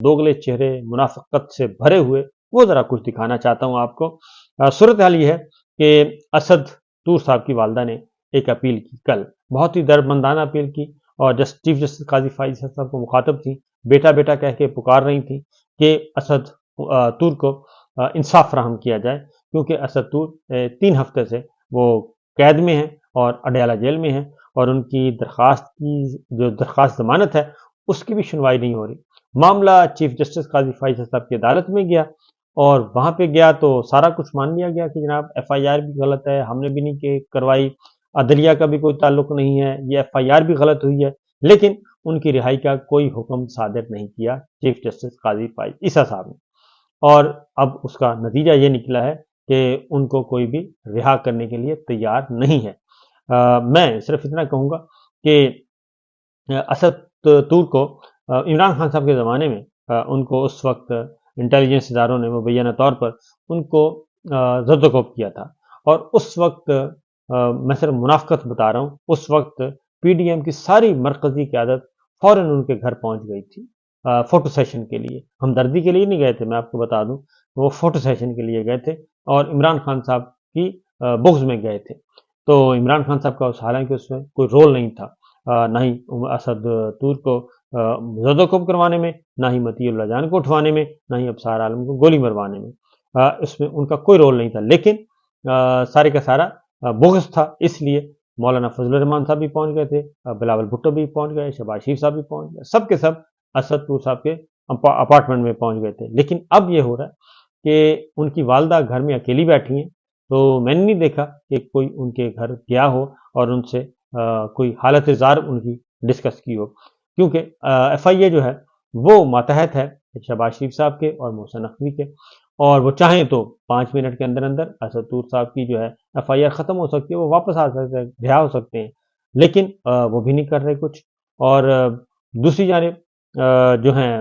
दोगले चेहरे मुनाफिकत से भरे हुए, वो ज़रा कुछ दिखाना चाहता हूँ आपको। सूरत हाल ये है कि असद तूर साहब की वालदा ने एक अपील की कल, बहुत ही दर्दमंदाना अपील की, और चीफ जस्टिस काजी फाइज साहब को मुखातब थी, बेटा बेटा कह के पुकार रही थी कि असद तूर को इंसाफ फराहम किया जाए, क्योंकि असद तूर 3 हफ्ते से वो कैद में हैं और अडयाला जेल में हैं, और उनकी दरख्वास्त की जो दरख्वास्त जमानत है उसकी भी सुनवाई नहीं हो रही। मामला चीफ जस्टिस काजी फाइज साहब की अदालत में गया, और वहां पे गया तो सारा कुछ मान लिया गया कि जनाब FIR भी गलत है, हमने भी नहीं करवाई, अदलिया का भी कोई ताल्लुक नहीं है, ये FIR भी गलत हुई है, लेकिन उनकी रिहाई का कोई हुक्म सादिर नहीं किया चीफ जस्टिस काजी फाइज ईसा साहब ने। और अब उसका नतीजा ये निकला है कि उनको कोई भी रिहा करने के लिए तैयार नहीं है। मैं सिर्फ इतना कहूँगा कि असद तूर को इमरान खान साहब के ज़माने में उनको उस वक्त इंटेलिजेंस इदारों ने मुबैना तौर पर उनको ज़द-ओ-क़ौफ़ किया था, और उस वक्त मैं सिर्फ मुनाफ़िक़त बता रहा हूँ, उस वक्त PDM की सारी मरकज़ी क़यादत फ़ौरन उनके घर पहुँच गई थी फ़ोटो सेशन के लिए। हमदर्दी के लिए नहीं गए थे, मैं आपको बता दूँ, वो फ़ोटो सेशन के लिए गए थे और इमरान खान साहब की बुग़्ज़ में गए थे। तो इमरान खान साहब का हालांकि उसमें कोई रोल नहीं था, ना ही असद तूर को ज़द-ओ-क़ौफ़ करवाने में, ना ही मतीउल्लाह जान को उठवाने में, ना ही अबसार आलम को गोली मरवाने में। इसमें उनका कोई रोल नहीं था, लेकिन सारे का सारा बुग़्ज़ था, इसलिए मौलाना फजलुर रहमान साहब भी पहुँच गए थे, बिलावल भुट्टो भी पहुँच गए, शहबाज शरीफ साहब भी पहुँच गए, सब के सब असद तूर साहब के अपार्टमेंट में पहुँच गए थे। लेकिन अब ये हो रहा है कि उनकी वालदा घर में अकेली बैठी हैं, तो मैंने नहीं देखा कि कोई उनके घर गया हो और उनसे कोई हालत ज़ार उनकी डिस्कस की हो, क्योंकि FIA जो है वो मातहत है शहबाज शरीफ साहब के और मोहसिन नकवी के, और वो चाहें तो 5 मिनट के अंदर अंदर असद तूर साहब की जो है FIR ख़त्म हो सकती है, वो वापस आ सकते हैं, रिहा हो सकते हैं, लेकिन वो भी नहीं कर रहे कुछ। और दूसरी जानिब जो है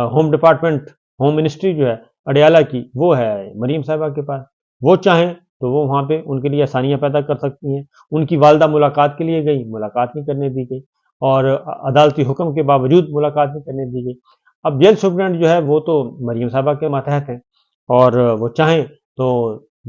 होम डिपार्टमेंट, होम मिनिस्ट्री जो है अडयाला की, वो है मरीम साहिबा के पास, वो चाहें तो वो वहाँ पे उनके लिए आसानियाँ पैदा कर सकती हैं। उनकी वालदा मुलाकात के लिए गई, मुलाकात नहीं करने दी गई, और अदालती हुक्म के बावजूद मुलाकात नहीं करने दी गई। अब जेल सुप्रीडेंट जो है वो तो मरीम साहिबा के मातहत हैं, और वो चाहें तो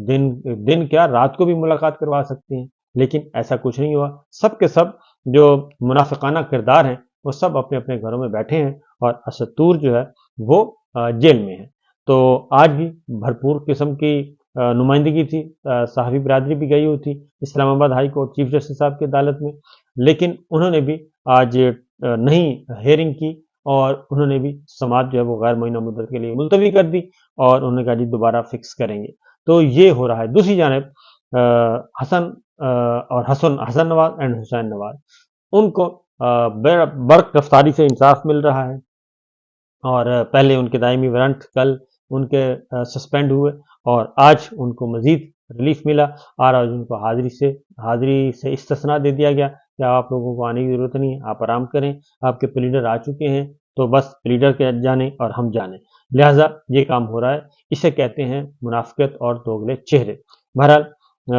दिन दिन क्या रात को भी मुलाकात करवा सकते हैं, लेकिन ऐसा कुछ नहीं हुआ। सब के सब जो मुनाफिकाना किरदार हैं वो सब अपने अपने घरों में बैठे हैं, और असद तूर जो है वो जेल में है। तो आज भी भरपूर किस्म की नुमाइंदगी थी, सहाफ़ी बिरादरी भी गई हुई थी Islamabad high court chief justice साहब की अदालत में, लेकिन उन्होंने भी आज नहीं हेयरिंग की, और उन्होंने भी समाअत जो है वो गैर मुअय्यना मुद्दत के लिए मुलतवी कर दी, और उन्होंने कहा जी दोबारा फिक्स करेंगे। तो ये हो रहा है। दूसरी जानिब हसन और हसन नवाज एंड हुसैन नवाज, उनको बर्क रफ्तारी से इंसाफ मिल रहा है, और पहले उनके दायमी वारंट कल उनके सस्पेंड हुए, और आज उनको मजीद रिलीफ मिला, और आज उनको हाजिरी से इस्तिस्ना दे दिया गया कि आप लोगों को आने की ज़रूरत नहीं है, आप आराम करें, आपके प्लीडर आ चुके हैं, तो बस प्लीडर के जाने और हम जाने। लिहाजा ये काम हो रहा है, इसे कहते हैं मुनाफिकत और दोगले चेहरे। बहरहाल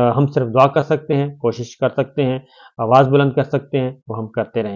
हम सिर्फ दुआ कर सकते हैं, कोशिश कर सकते हैं, आवाज़ बुलंद कर सकते हैं, वो हम करते रहें।